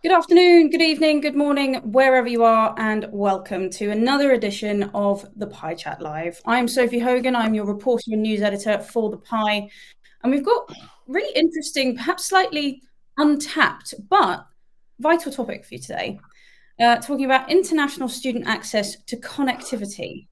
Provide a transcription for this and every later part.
Good afternoon, good evening, good morning, wherever you are, and welcome to another edition of the Pie Chat Live. I'm Sophie Hogan. I'm your reporter and news editor for the Pie, and we've got really interesting, perhaps slightly untapped, but vital topic for you today. Talking about international student access to connectivity.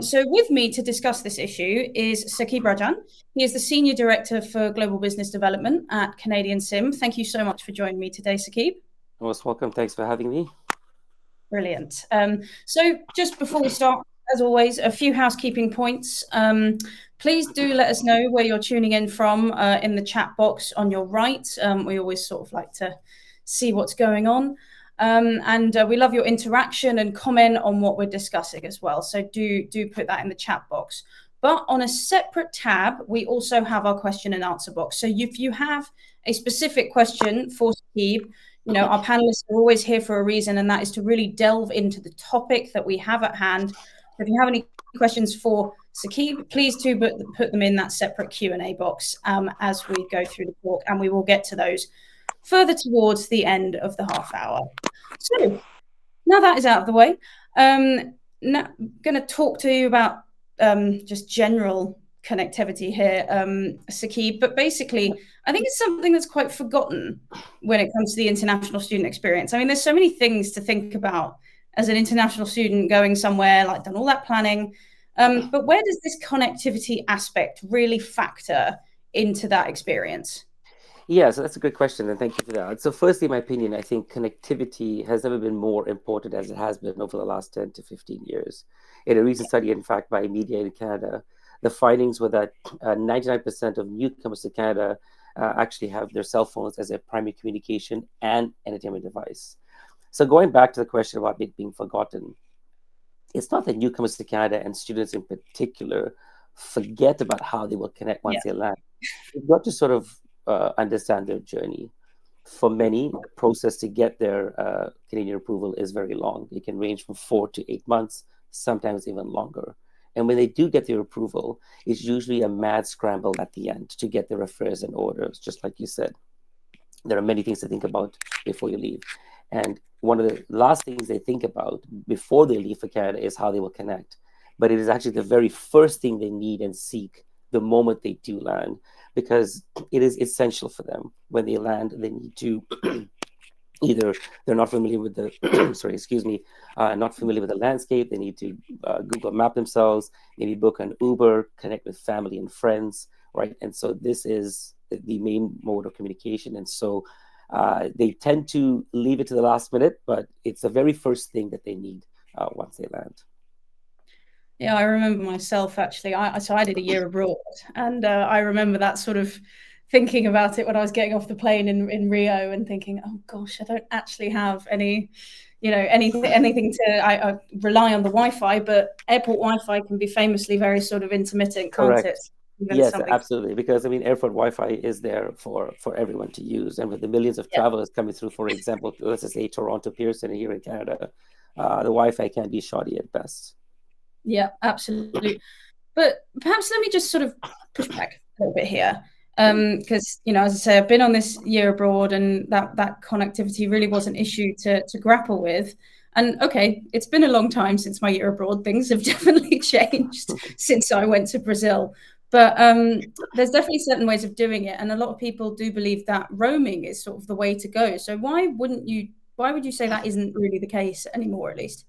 So with me to discuss this issue is Saqueeb Rajan. He is the Senior Director for Global Business Development at CanadianSIM. Thank you so much for joining me today, Saqueeb. Most welcome. Thanks for having me. Brilliant. So just before we start, as always, a few housekeeping points. Please do let us know where you're tuning in from in the chat box on your right. We always sort of like to see what's going on. And we love your interaction and comment on what we're discussing as well. So do put that in the chat box. But on a separate tab, we also have our question and answer box. So if you have a specific question for Steve, our panelists are always here for a reason, and that is to really delve into the topic that we have at hand. If you have any questions for Saqueeb, please do put them in that separate Q&A box as we go through the talk, and we will get to those further towards the end of the half hour. So now that is out of the way, now I'm going to talk to you about just general connectivity here, Saqueeb, but basically, I think it's something that's quite forgotten when it comes to the international student experience. I mean, there's so many things to think about as an international student going somewhere, like done all that planning. But where does this connectivity aspect really factor into that experience? Yeah, so that's a good question, and thank you for that. So, firstly, in my opinion, I think connectivity has never been more important as it has been over the last 10 to 15 years. In a recent study, in fact, by Media in Canada, the findings were that 99% of newcomers to Canada actually have their cell phones as a primary communication and entertainment device. So, going back to the question about it being forgotten, it's not that newcomers to Canada and students in particular forget about how they will connect Yeah. once they land. You've got to sort of understand their journey. For many, the process to get their Canadian approval is very long. It can range from 4 to 8 months, sometimes even longer. And when they do get their approval, it's usually a mad scramble at the end to get their affairs in order, just like you said. There are many things to think about before you leave. And one of the last things they think about before they leave for Canada is how they will connect. But it is actually the very first thing they need and seek the moment they do land, because it is essential for them. When they land, they need to either they're not familiar with the sorry, excuse me, not familiar with the landscape. They need to Google Map themselves, maybe book an Uber, connect with family and friends, right? And so this is the main mode of communication. And so they tend to leave it to the last minute, but it's the very first thing that they need once they land. Yeah, I remember myself actually. I did a year abroad, and I remember that sort of thinking about it when I was getting off the plane in Rio and thinking, oh gosh, I don't actually have any, anything to. I rely on the Wi-Fi, but airport Wi-Fi can be famously very sort of intermittent, can't it? Correct. Even Yes, something. absolutely. Because I mean, airport Wi-Fi is there for everyone to use, and with the millions of Yeah, travelers coming through, for example, let's just say Toronto Pearson here in Canada, the Wi-Fi can be shoddy at best. yeah, absolutely. But perhaps let me just sort of push back a little bit here. Yeah. Because, as I say, I've been on this year abroad and that connectivity really was an issue to grapple with. And okay, it's been a long time since my year abroad. Things have definitely changed since I went to Brazil. But there's definitely certain ways of doing it. And a lot of people do believe that roaming is sort of the way to go. So why would you say that isn't really the case anymore, at least?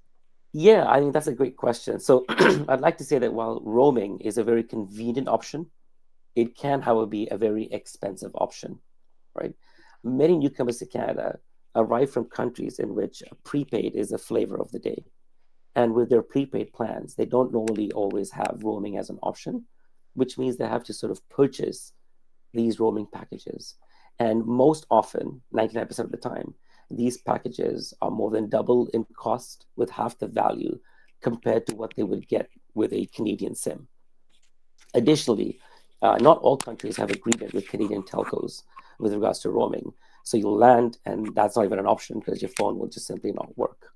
Yeah, I think that's a great question. So I'd like to say that while roaming is a very convenient option, it can, however, be a very expensive option, right? Many newcomers to Canada arrive from countries in which prepaid is the flavor of the day. And with their prepaid plans, they don't normally always have roaming as an option, which means they have to sort of purchase these roaming packages. And most often, 99% of the time, these packages are more than double in cost with half the value compared to what they would get with a Canadian SIM. Additionally, not all countries have agreement with Canadian telcos with regards to roaming. So you'll land, and that's not even an option because your phone will just simply not work.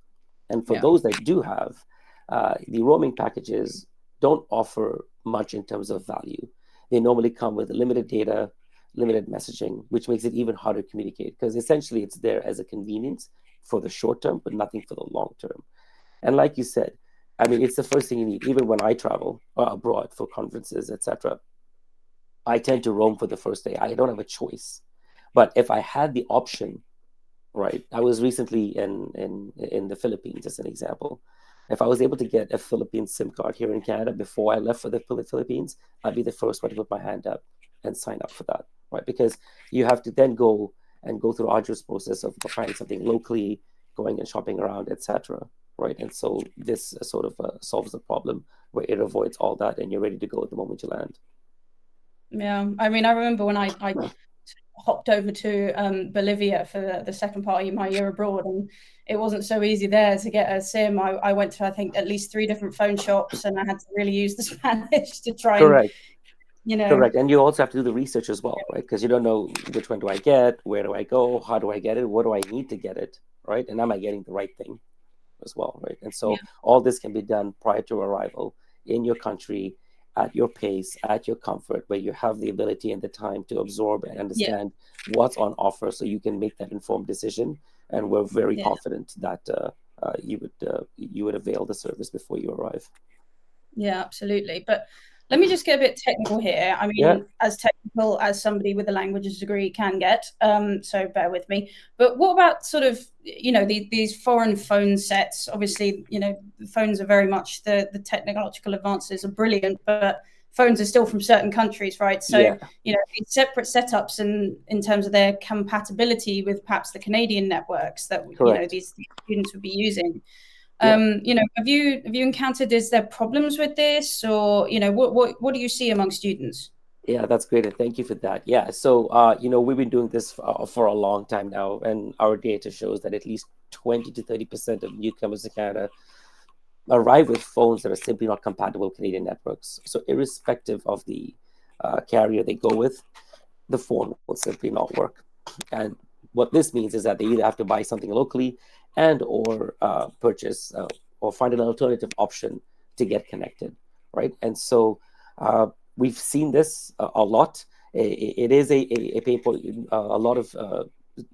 And for Yeah. those that do have, the roaming packages don't offer much in terms of value. They normally come with limited data, limited messaging, which makes it even harder to communicate because essentially it's there as a convenience for the short term, but nothing for the long term. And like you said, I mean, it's the first thing you need. Even when I travel abroad for conferences, etc., I tend to roam for the first day. I don't have a choice. But if I had the option, right? I was recently in the Philippines, as an example. If I was able to get a Philippine SIM card here in Canada before I left for the Philippines, I'd be the first one to put my hand up and sign up for that, right? Because you have to then go through arduous process of finding something locally, going and shopping around, etc. Right? And so this sort of solves the problem where it avoids all that, and you're ready to go at the moment you land. Yeah, I mean, I remember when I hopped over to Bolivia for the second part of my year abroad, and it wasn't so easy there to get a SIM. I went to, I think, at least 3 different phone shops, and I had to really use the Spanish to try and, Correct. Correct. And you also have to do the research as well, right? Because you don't know which one do I get, where do I go, how do I get it, what do I need to get it, right? And am I getting the right thing as well, right? And so yeah, all this can be done prior to arrival in your country, at your pace, at your comfort, where you have the ability and the time to absorb and yeah, understand what's on offer so you can make that informed decision. And we're very yeah. confident that you would avail the service before you arrive. Yeah, absolutely. But let me just get a bit technical here. I Yeah, mean, as technical as somebody with a languages degree can get. So bear with me. But what about sort of, these foreign phone sets? Obviously, the phones are very much the technological advances are brilliant, but phones are still from certain countries, right? So, yeah, these separate setups in terms of their compatibility with perhaps the Canadian networks that, correct. these students would be using. Yeah. Have you encountered, is there problems with this, or what do you see among students? Yeah, that's great. And thank you for that. Yeah. So, we've been doing this for a long time now, and our data shows that at least 20 to 30% of newcomers to Canada arrive with phones that are simply not compatible with Canadian networks. So, irrespective of the carrier they go with, the phone will simply not work. And what this means is that they either have to buy something locally and or purchase or find an alternative option to get connected, right? And so uh, we've seen this a lot. It is a pain point. A lot of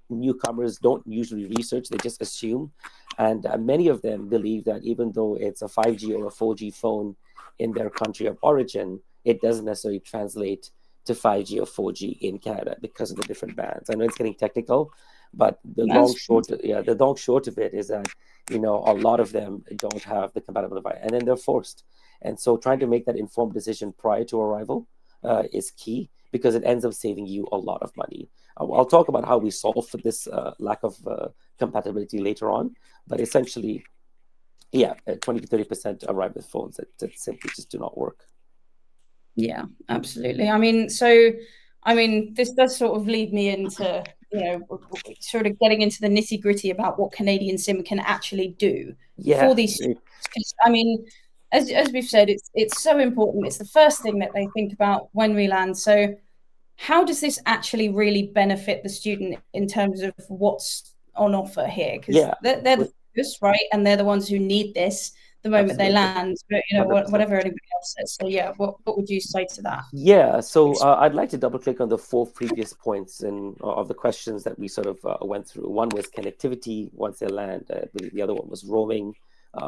newcomers don't usually research; they just assume, and many of them believe that even though it's a 5G or a 4G phone in their country of origin, it doesn't necessarily translate to 5G or 4G in Canada because of the different bands. I know it's getting technical, but That's the long short of it is that a lot of them don't have the compatible device, and then they're forced. And so, trying to make that informed decision prior to arrival is key because it ends up saving you a lot of money. I'll talk about how we solve for this lack of compatibility later on, but essentially, yeah, 20 to 30% arrive with phones that simply just do not work. Yeah, absolutely. I mean, this does sort of lead me into, sort of getting into the nitty gritty about what CanadianSIM can actually do for Yeah, these students. Because, I mean, as we've said, it's so important. It's the first thing that they think about when we land. So, how does this actually really benefit the student in terms of what's on offer here? Because yeah, they're the focus, right? And they're the ones who need this the moment they absolutely, land. But, 100%. whatever anybody else says. So, yeah, what would you say to that? Yeah, so I'd like to double click on the four previous points of the questions that we sort of went through. One was connectivity once they land. The other one was roaming.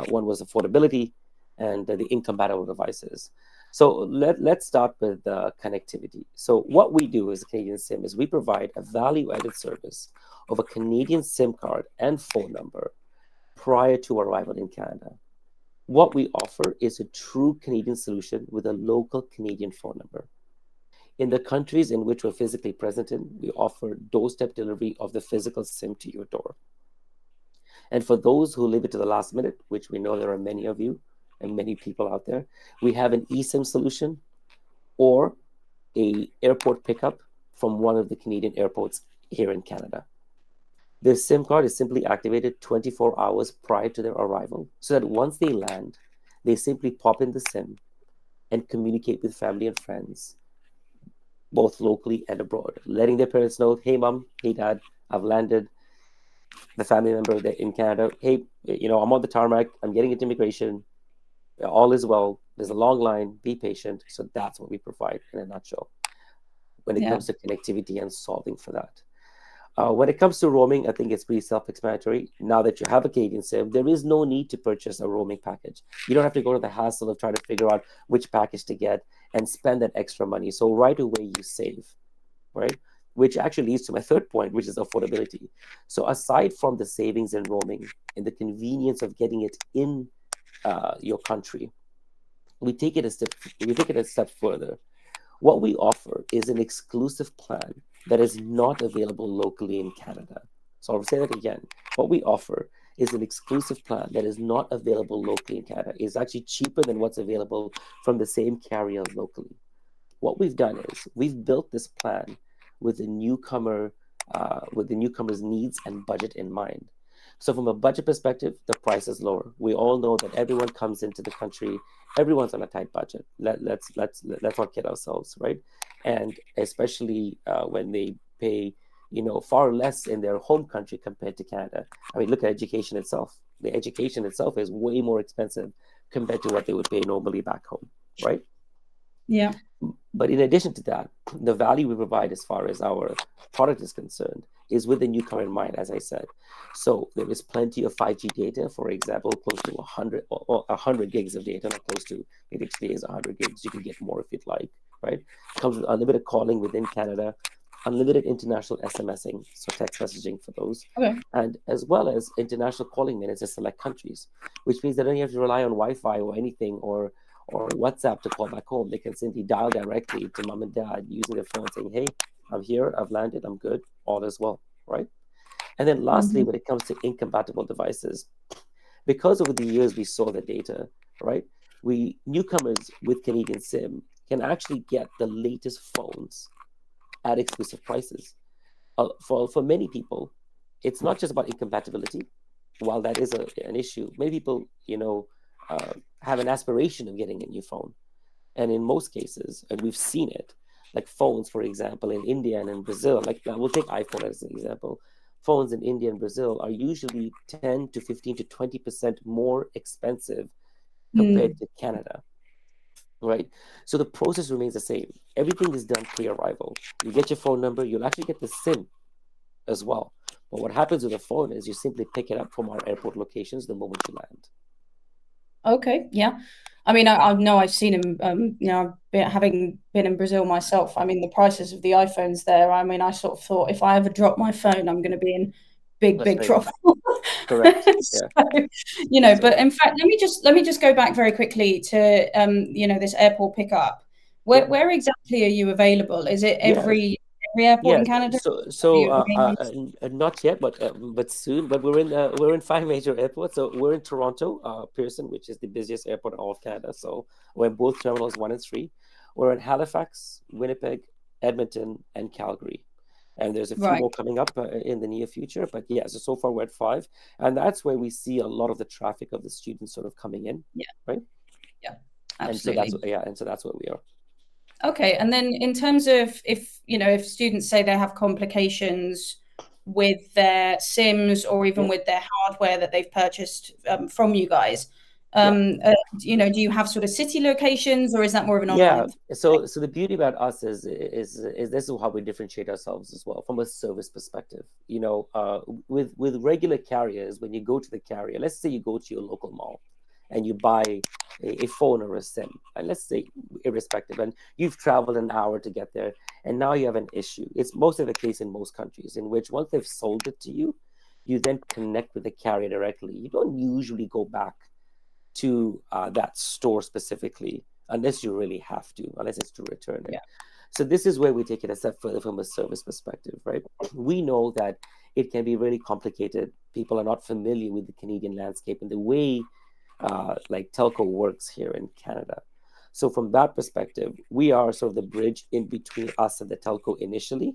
One was affordability, and the incompatible devices. So let's start with connectivity. So what we do as a Canadian SIM is we provide a value-added service of a Canadian SIM card and phone number prior to arrival in Canada. What we offer is a true Canadian solution with a local Canadian phone number. In the countries in which we're physically present in, we offer doorstep delivery of the physical SIM to your door. And for those who leave it to the last minute, which we know there are many of you and many people out there, we have an eSIM solution or a airport pickup from one of the Canadian airports here in Canada. This SIM card is simply activated 24 hours prior to their arrival so that once they land, they simply pop in the SIM and communicate with family and friends, both locally and abroad, letting their parents know, hey, mom, hey, dad, I've landed. The family member in Canada, hey, I'm on the tarmac, I'm getting into immigration, all is well. There's a long line, be patient. So that's what we provide in a nutshell. when it comes to connectivity and solving for that. When it comes to roaming, I think it's pretty self-explanatory. Now that you have a Canadian SIM, there is no need to purchase a roaming package. You don't have to go to the hassle of trying to figure out which package to get and spend that extra money. So right away you save, right? Which actually leads to my third point, which is affordability. So aside from the savings in roaming and the convenience of getting it in your country, we take it a step further. What we offer is an exclusive plan that is not available locally in Canada. So I'll say that again. What we offer is an exclusive plan that is not available locally in Canada. It's actually cheaper than what's available from the same carrier locally. What we've done is we've built this plan with the newcomer's needs and budget in mind. So from a budget perspective, the price is lower. We all know that everyone comes into the country, everyone's on a tight budget. Let's not kid ourselves, right? And especially when they pay, far less in their home country compared to Canada. I mean, look at education itself. The education itself is way more expensive compared to what they would pay normally back home, right? Yeah. But in addition to that, the value we provide as far as our product is concerned is with the newcomer in mind, as I said. So there is plenty of 5G data, for example, close to 100 gigs of data, not close to, it actually is 100 gigs. You can get more if you'd like, right? It comes with unlimited calling within Canada, unlimited international SMSing, so text messaging for those, and as well as international calling minutes in select countries, which means they don't have to rely on Wi-Fi or anything or WhatsApp to call back home. They can simply dial directly to mom and dad using their phone saying, hey, I'm here, I've landed, I'm good, all is well, right? And then lastly, when it comes to incompatible devices, because over the years we saw the data, right? Newcomers with Canadian SIM can actually get the latest phones at exclusive prices. For many people, it's not just about incompatibility. While that is an issue, many people, have an aspiration of getting a new phone. And in most cases, and we've seen it, like phones, for example, in India and in Brazil, like we'll take iPhone as an example. Phones in India and Brazil are usually 10 to 15 to 20% more expensive compared to Canada, right? So the process remains the same. Everything is done pre-arrival. You get your phone number, you'll actually get the SIM as well. But what happens with the phone is you simply pick it up from our airport locations the moment you land. Okay, yeah. I mean, I know I've seen him, having been in Brazil myself. I mean, the prices of the iPhones there, I mean, I sort of thought if I ever drop my phone, I'm going to be in big trouble. Correct. So, Yeah. But in fact, let me just go back very quickly to, this airport pickup. Where exactly are you available? Is it every airport in Canada? Not yet, but soon. But we're in 5 major airports. So we're in Toronto, Pearson, which is the busiest airport in all of Canada. So we're in both terminals 1 and 3. We're in Halifax, Winnipeg, Edmonton, and Calgary. And there's a few more coming up in the near future. But yeah, so far we're at 5, and that's where we see a lot of the traffic of the students sort of coming in. Yeah. Right. Yeah. Absolutely. And so that's where we are. Okay, and then in terms of if students say they have complications with their SIMs or even with their hardware that they've purchased from you guys, do you have sort of city locations, or is that more of an online thing? So the beauty about us is this is how we differentiate ourselves as well from a service perspective. With regular carriers, when you go to the carrier, let's say you go to your local mall and you buy a phone or a SIM, and let's say irrespective, and you've traveled an hour to get there, and now you have an issue. It's mostly the case in most countries, in which once they've sold it to you, you then connect with the carrier directly. You don't usually go back to that store specifically, unless you really have to, unless it's to return it. So this is where we take it a step further from a service perspective, right? We know that it can be really complicated. People are not familiar with the Canadian landscape and the way like telco works here in Canada. So from that perspective, we are sort of the bridge in between us and the telco initially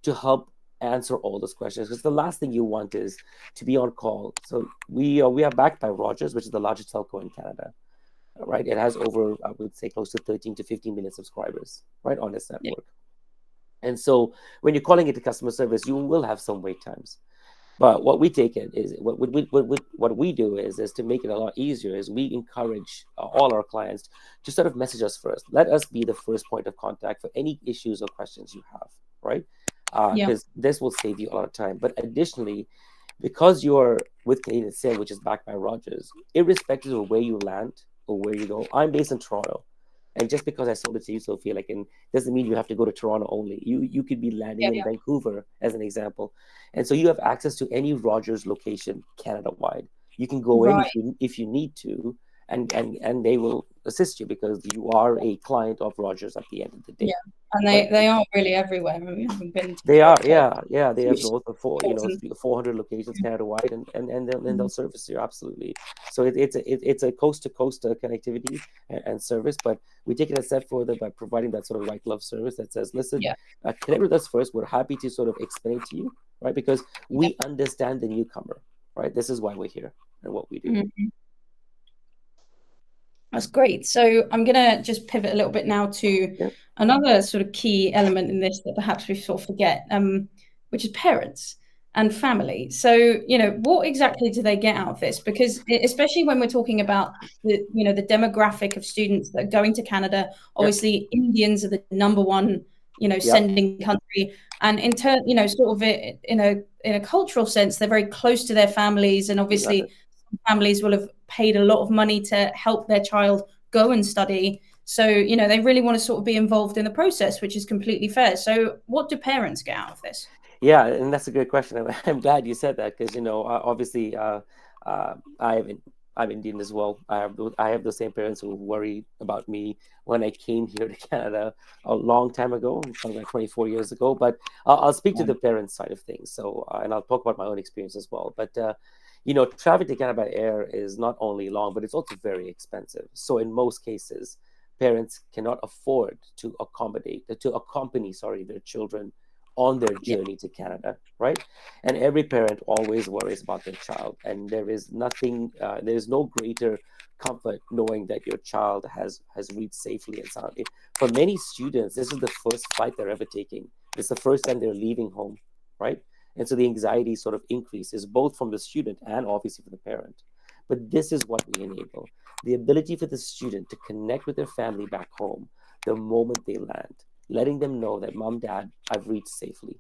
to help answer all those questions. Because the last thing you want is to be on call. So we are backed by Rogers, which is the largest telco in Canada, right? It has over, I would say, close to 13 to 15 million subscribers, right, on its network. And so when you're calling it to customer service, you will have some wait times. But what we take it is what we do is to make it a lot easier. Is we encourage all our clients to sort of message us first. Let us be the first point of contact for any issues or questions you have, right? Yeah. Because this will save you a lot of time. But additionally, because you're with CanadianSIM, which is backed by Rogers, irrespective of where you land or where you go, I'm based in Toronto. And just because I sold it to you, Sophie, like, and doesn't mean you have to go to Toronto only. You could be landing in Vancouver, as an example, and so you have access to any Rogers location Canada wide. You can go in Right. if you need to, and they will assist you because you are a client of Rogers at the end of the day. Yeah. And Right? they are really everywhere. I mean, having been to They are, JFK, yeah. They have huge north of 400 locations Canada wide, and they'll service you absolutely. So it's a coast to coast connectivity and service, but we take it a step further by providing that sort of white glove service that says, listen, yeah. connect with us first. We're happy to sort of explain to you, right? Because Yeah. we understand the newcomer, right? This is why we're here and what we do. Mhm. That's great. So I'm going to just pivot a little bit now to Yep. another sort of key element in this that perhaps we sort of forget, which is parents and family. So, what exactly do they get out of this? Because especially when we're talking about the demographic of students that are going to Canada, Yep. obviously Indians are the number one, Yep. sending country. And in turn, sort of in a cultural sense, they're very close to their families, and obviously families will have paid a lot of money to help their child go and study. So, they really want to sort of be involved in the process, which is completely fair. So what do parents get out of this? Yeah, and that's a good question. I'm glad you said that because obviously, I'm Indian as well. I have the same parents who worry about me when I came here to Canada a long time ago, something like 24 years ago. But I'll speak to the parents side of things. So and I'll talk about my own experience as well. But traveling to Canada by air is not only long, but it's also very expensive. So in most cases, parents cannot afford to accompany, sorry, their children on their journey to Canada, right? And every parent always worries about their child, and there is no greater comfort knowing that your child has reached safely and soundly. For many students, this is the first flight they're ever taking. It's the first time they're leaving home, right? And so the anxiety sort of increases both from the student and obviously for the parent. But this is what we enable: the ability for the student to connect with their family back home the moment they land, letting them know that mom, dad, I've reached safely,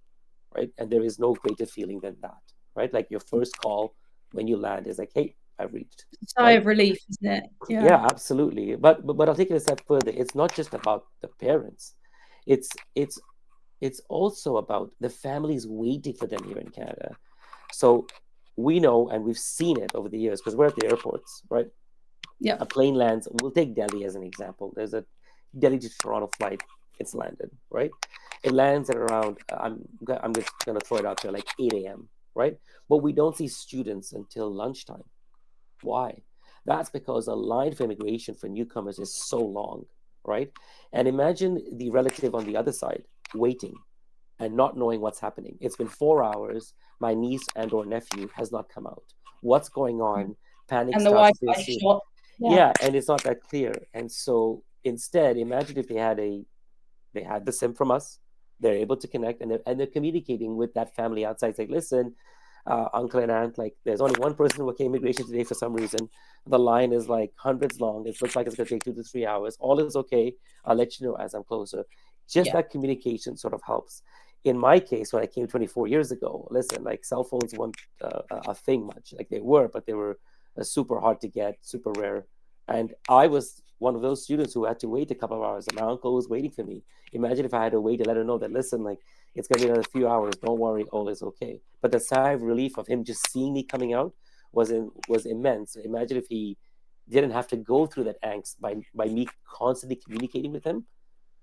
right? And there is no greater feeling than that, right? Like your first call when you land is like, hey, I've reached, Sigh right? of relief, isn't it? Yeah, absolutely. But I'll take it a step further. It's not just about the parents. It's it's it's also about the families waiting for them here in Canada. So we know and we've seen it over the years because we're at the airports, right? Yeah. A plane lands. We'll take Delhi as an example. There's a Delhi to Toronto flight. It's landed, right? It lands at around, I'm just going to throw it out there, like 8 a.m., right? But we don't see students until lunchtime. Why? That's because the line for immigration for newcomers is so long, right? And imagine the relative on the other side waiting and not knowing what's happening. It's been 4 hours. My niece and or nephew has not come out. What's going on? Panic And the starts to Wi-Fi ensue. shot. Yeah, and it's not that clear. And so instead, imagine if they had the SIM from us. They're able to connect, and they're communicating with that family outside. It's like, listen, uncle and aunt, like there's only one person working immigration today for some reason. The line is like hundreds long. It looks like it's going to take 2 to 3 hours. All is okay. I'll let you know as I'm closer. Just that communication sort of helps. In my case, when I came 24 years ago, listen, like cell phones weren't a thing much. Like they were, but they were super hard to get, super rare. And I was one of those students who had to wait a couple of hours, and my uncle was waiting for me. Imagine if I had to wait to let her know that, listen, like it's gonna be another few hours. Don't worry, all is okay. But the sigh of relief of him just seeing me coming out was immense. Imagine if he didn't have to go through that angst by me constantly communicating with him,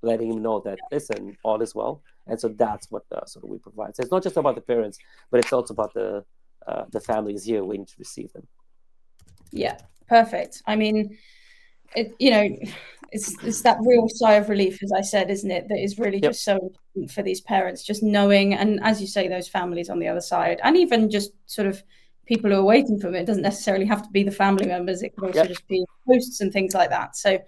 letting him know that, listen, all is well. And so that's what sort of we provide. So it's not just about the parents, but it's also about the families here waiting to receive them. Yeah, perfect. I mean, it's that real sigh of relief, as I said, isn't it? That is really just so important for these parents, just knowing, and as you say, those families on the other side, and even just sort of people who are waiting for them. It doesn't necessarily have to be the family members. It could also just be hosts and things like that. So,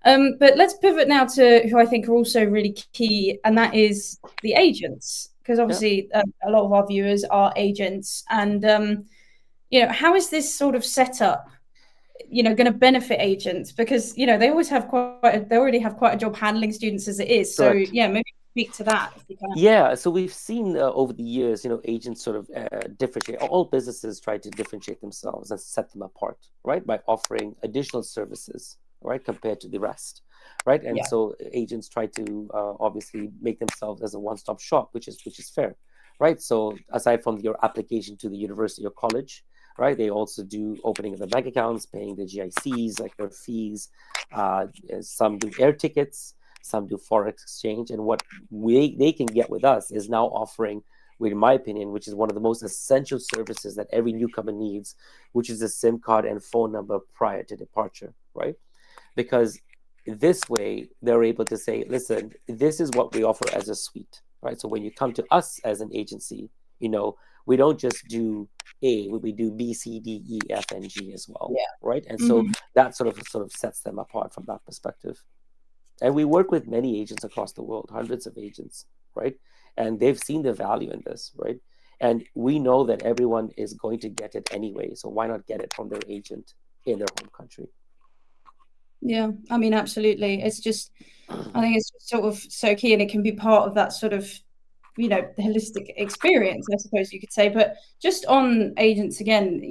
but let's pivot now to who I think are also really key, and that is the agents. because Yeah. obviously a lot of our viewers are agents, and how is this sort of setup going to benefit agents, because they always have they already have quite a job handling students as it is. So Correct. yeah, maybe speak to that if you can. Yeah, so we've seen over the years, agents sort of differentiate. All businesses try to differentiate themselves and set them apart, right, by offering additional services, right, compared to the rest, right. And Yeah. so agents try to obviously make themselves as a one-stop shop, which is fair, right. So aside from your application to the university or college, right, they also do opening of the bank accounts, paying the GICs, like their fees. Some do air tickets, some do forex exchange, and what they can get with us is now offering, in my opinion, which is one of the most essential services that every newcomer needs, which is a SIM card and phone number prior to departure, right? Because this way they're able to say, listen, this is what we offer as a suite, right? So when you come to us as an agency, we don't just do A, we do B, C, D, E, F, and G as well, Yeah. right? And so Mm-hmm. that sort of sets them apart from that perspective. And we work with many agents across the world, hundreds of agents, right? And they've seen the value in this, right? And we know that everyone is going to get it anyway. So why not get it from their agent in their home country? Yeah, I mean, absolutely. It's just, I think it's just sort of so key, and it can be part of that sort of, holistic experience, I suppose you could say. But just on agents again,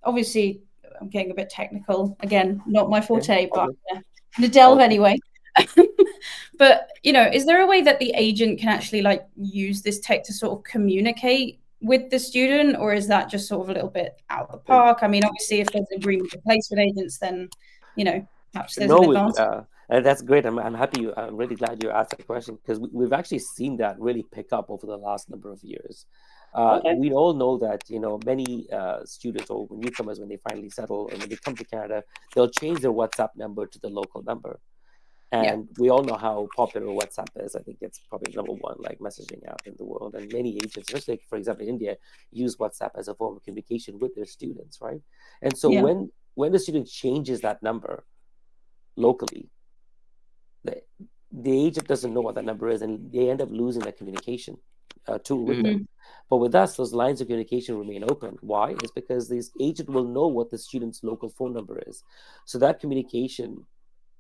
obviously I'm getting a bit technical again, not my Okay, forte, all but good. I'm going to delve All good. anyway. But, is there a way that the agent can actually like use this tech to sort of communicate with the student, or is that just sort of a little bit out of the park? I mean, obviously, if there's an agreement in place with agents, then, perhaps there's an No, advantage. and that's great. I'm happy. I'm really glad you asked that question, because we've actually seen that really pick up over the last number of years. Okay. We all know that many students or newcomers, when they finally settle and when they come to Canada, they'll change their WhatsApp number to the local number. Yeah. And we all know how popular WhatsApp is. I think it's probably number one like messaging app in the world. And many agents, especially for example in India, use WhatsApp as a form of communication with their students, right? And so Yeah. when the student changes that number locally, the, the agent doesn't know what that number is, and they end up losing that communication tool with them. Mm-hmm. But with us, those lines of communication remain open. Why? It's because this agent will know what the student's local phone number is. So that communication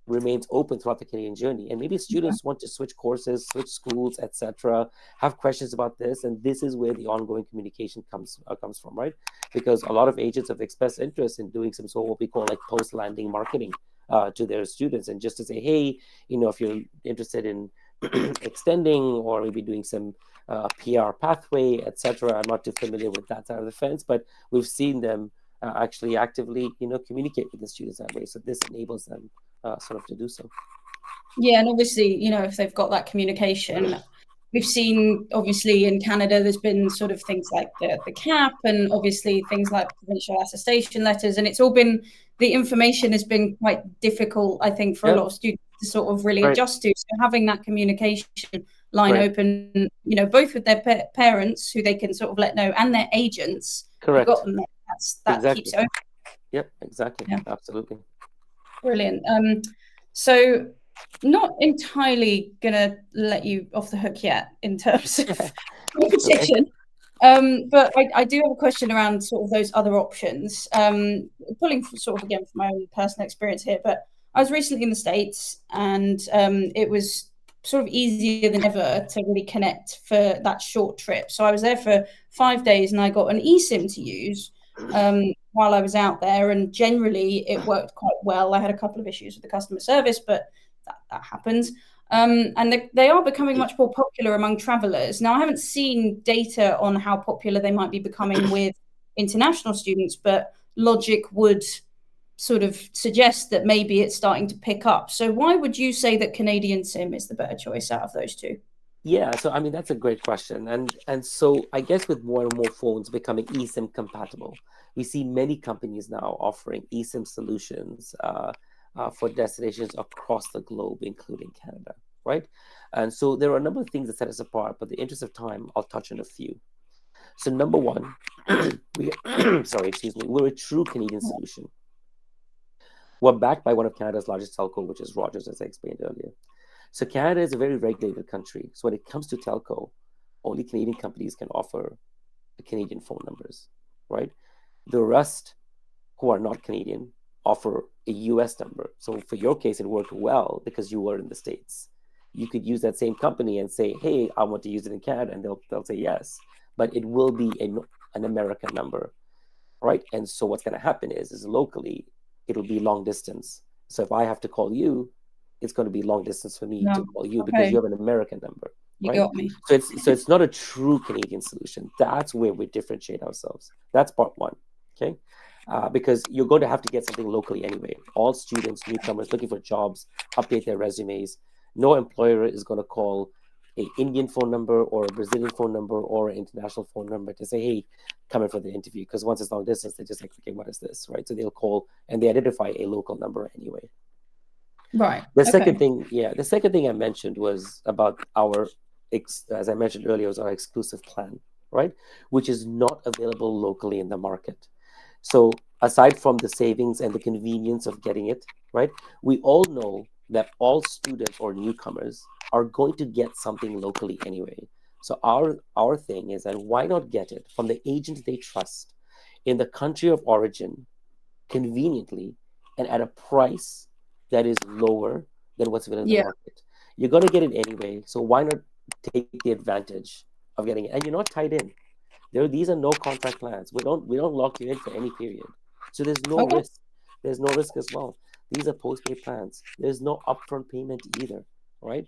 remains open throughout the Canadian journey. And maybe students want to switch courses, switch schools, etc., have questions about this, and this is where the ongoing communication comes from, right? Because a lot of agents have expressed interest in doing some sort of what we call like post-landing marketing to their students, and just to say, hey, if you're interested in extending or maybe doing some PR pathway, etc. I'm not too familiar with that side of the fence, but we've seen them actually actively, communicate with the students that way. So this enables them sort of to do so. Yeah, and obviously, if they've got that communication, we've seen obviously in Canada, there's been sort of things like the cap, and obviously things like provincial attestation letters, and it's all been, the information has been quite difficult, I think, for a Yeah, lot of students to sort of really right, adjust to. So having that communication line right, open, both with their parents who they can sort of let know, and their agents who've got correct, them there, that keeps exactly. it open. Yep, exactly, Yeah. absolutely. Brilliant. So not entirely gonna let you off the hook yet in terms of Okay. competition. But I do have a question around sort of those other options. Pulling sort of again from my own personal experience here, but I was recently in the States, and it was sort of easier than ever to really connect for that short trip. So I was there for 5 days, and I got an eSIM to use while I was out there, and generally it worked quite well. I had a couple of issues with the customer service, but that happens. And they are becoming much more popular among travelers. Now, I haven't seen data on how popular they might be becoming with international students, but logic would sort of suggest that maybe it's starting to pick up. So why would you say that CanadianSIM is the better choice out of those two? Yeah, so I mean that's a great question, and so I guess with more and more phones becoming eSIM compatible, we see many companies now offering eSIM solutions for destinations across the globe, including Canada, right? And so there are a number of things that set us apart, but in the interest of time, I'll touch on a few. So number one, we sorry, excuse me, we're a true Canadian solution. We're backed by one of Canada's largest telco, which is, Rogers, as I explained earlier. So Canada is a very regulated country. So when it comes to telco, only Canadian companies can offer Canadian phone numbers, right? The rest who are not Canadian offer a US number. So for your case, it worked well because you were in the States. You could use that same company and say, hey, I want to use it in Canada, and they'll say yes. But it will be an American number, right? And so what's going to happen is locally, it'll be long distance. So if I have to call you, it's going to be long distance for me to call you because you have an American number, You right? got me. So it's not a true Canadian solution. That's where we differentiate ourselves. That's part one, okay? Because you're going to have to get something locally anyway. All students, newcomers looking for jobs, update their resumes. No employer is going to call a Indian phone number or a Brazilian phone number or an international phone number to say, hey, come in for the interview. Because once it's long distance, they're just like, okay, what is this, right? So they'll call and they identify a local number anyway. Right. The second thing I mentioned was about our, as I mentioned earlier, was our exclusive plan, right? Which is not available locally in the market. So aside from the savings and the convenience of getting it, right? We all know that all students or newcomers are going to get something locally anyway. So our thing is that why not get it from the agent they trust in the country of origin conveniently and at a price that is lower than what's available in the market. You're going to get it anyway, so why not take the advantage of getting it? And you're not tied in. These are no contract plans. We don't lock you in for any period. So there's no risk. There's no risk as well. These are postpaid plans. There's no upfront payment either, right?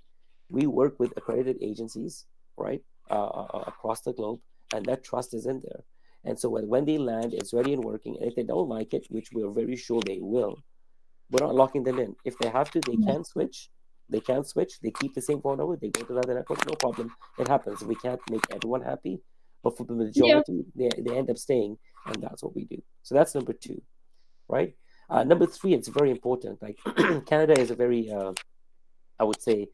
We work with accredited agencies, right, across the globe, and that trust is in there. And so when they land, it's ready and working. And if they don't like it, which we're very sure they will, we're not locking them in. If they have to, they can switch. They can switch. They keep the same phone number. They go to another network. No problem. It happens. We can't make everyone happy, but for the majority, they end up staying, and that's what we do. So that's number two, right? Number three, it's very important. Like Canada is a very, I would say,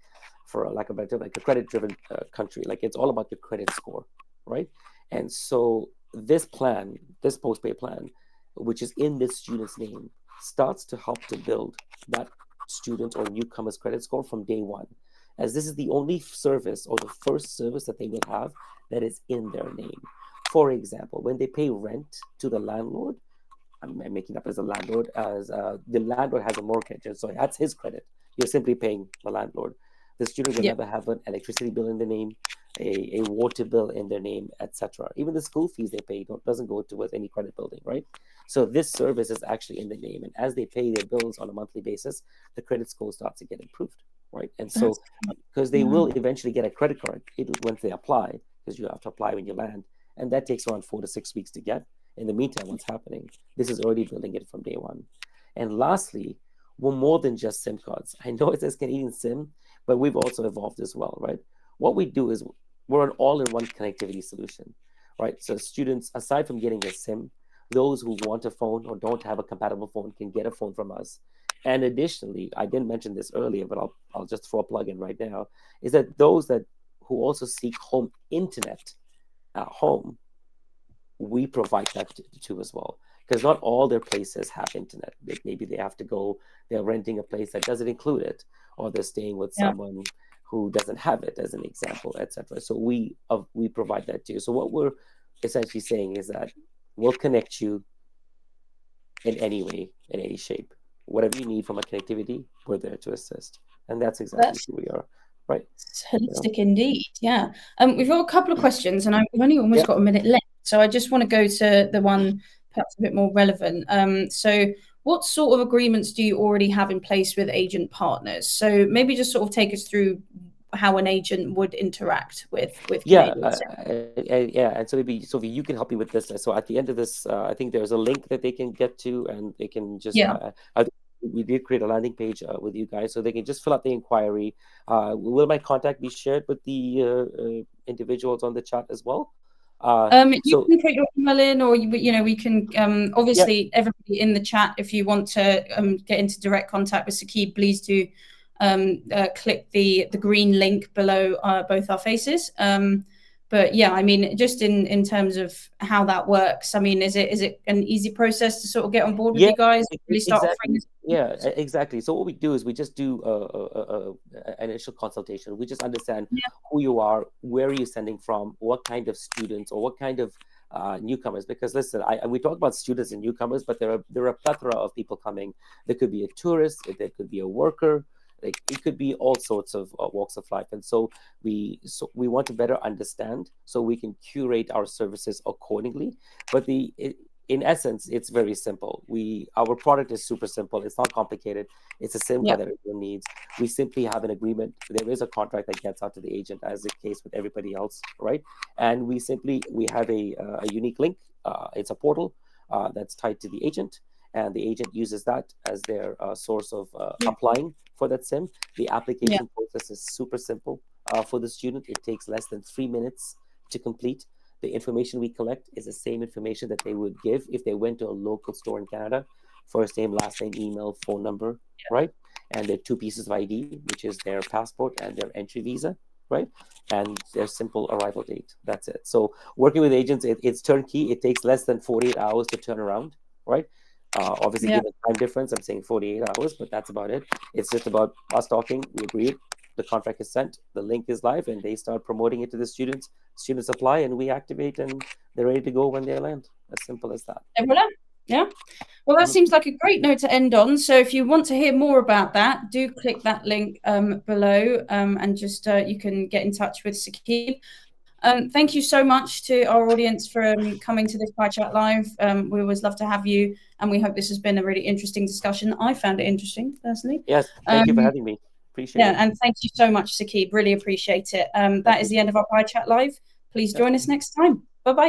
for lack of a better term, like a credit-driven country. Like it's all about your credit score, right? And so this plan, this postpaid plan, which is in this student's name, starts to help to build that student or newcomer's credit score from day one, as this is the only service or the first service that they will have that is in their name. For example, when they pay rent to the landlord, I'm making up as a landlord, as the landlord has a mortgage, and so that's his credit. You're simply paying the landlord. The student will never have an electricity bill in their name, a water bill in their name, etc. Even the school fees they pay doesn't go towards any credit building, right? So this service is actually in the name, and as they pay their bills on a monthly basis, the credit score starts to get improved, right? And so because they will eventually get a credit card once they apply, because you have to apply when you land, and that takes around 4 to 6 weeks to get. In the meantime, what's happening? This is already building it from day one. And lastly, we're more than just SIM cards. I know it says CanadianSIM, but we've also evolved as well, right? What we do is we're an all-in-one connectivity solution, right? So students, aside from getting a SIM, those who want a phone or don't have a compatible phone can get a phone from us. And additionally, I didn't mention this earlier, but I'll just throw a plug in right now, is that those who also seek home internet at home, we provide that to as well, because not all their places have internet. Maybe they have to go, they're renting a place that doesn't include it, or they're staying with someone who doesn't have it, as an example, etc. So we provide that too. So what we're essentially saying is that we'll connect you in any way, in any shape. Whatever you need from a connectivity, we're there to assist. And that's exactly who we are. Right. It's holistic indeed. Yeah. We've got a couple of questions, and we've only almost got a minute left. So I just want to go to the one perhaps a bit more relevant. So what sort of agreements do you already have in place with agent partners? So maybe just sort of take us through how an agent would interact with CanadianSIM. And so maybe Sophie, you can help me with this. So at the end of this, I think there's a link that they can get to, and they can just we did create a landing page with you guys, so they can just fill out the inquiry. Will my contact be shared with the individuals on the chat as well? You can put your email in, or we can obviously everybody in the chat, if you want to get into direct contact with Saqueeb, please do click the green link below both our faces. But yeah, I mean, just in terms of how that works, I mean, is it an easy process to sort of get on board with Yeah, you guys? Really start offering exactly. this? Yeah, exactly. So what we do is we just do an initial consultation. We just understand Yeah, who you are, where are you sending from, what kind of students or what kind of newcomers. Because listen, we talk about students and newcomers, but there are a plethora of people coming. There could be a tourist, there could be a worker, like it could be all sorts of walks of life. And so we want to better understand so we can curate our services accordingly. But in essence, it's very simple. Our product is super simple. It's not complicated. It's a SIM yeah, card that everyone needs. We simply have an agreement. There is a contract that gets out to the agent, as the case with everybody else, right? And we have a unique link. It's a portal that's tied to the agent, and the agent uses that as their source of yeah, applying for that SIM. The yeah, application process is super simple for the student. It takes less than 3 minutes to complete. The information we collect is the same information that they would give if they went to a local store in Canada: first name, last name, email, phone number, right? And their two pieces of ID, which is their passport and their entry visa, right? And their simple arrival date. That's it. So working with agents, it's turnkey. It takes less than 48 hours to turn around, right? Obviously, yeah. given time difference, I'm saying 48 hours, but that's about it. It's just about us talking. We agree. The contract is sent. The link is live, and they start promoting it to the students. Students apply, and we activate, and they're ready to go when they land. As simple as that. And voilà. Yeah. Well, that Mhm. seems like a great note to end on. So if you want to hear more about that, do click that link below, and just you can get in touch with Saqueeb. Thank you so much to our audience for coming to this Pie Chat Live. We always love to have you, and we hope this has been a really interesting discussion. I found it interesting, personally. Yes, thank you for having me. Appreciate Yeah, it. and thank you so much, Saqueeb. Really appreciate it. Thank That is you. the end of our Pie Chat Live. Please Yep. join us next time.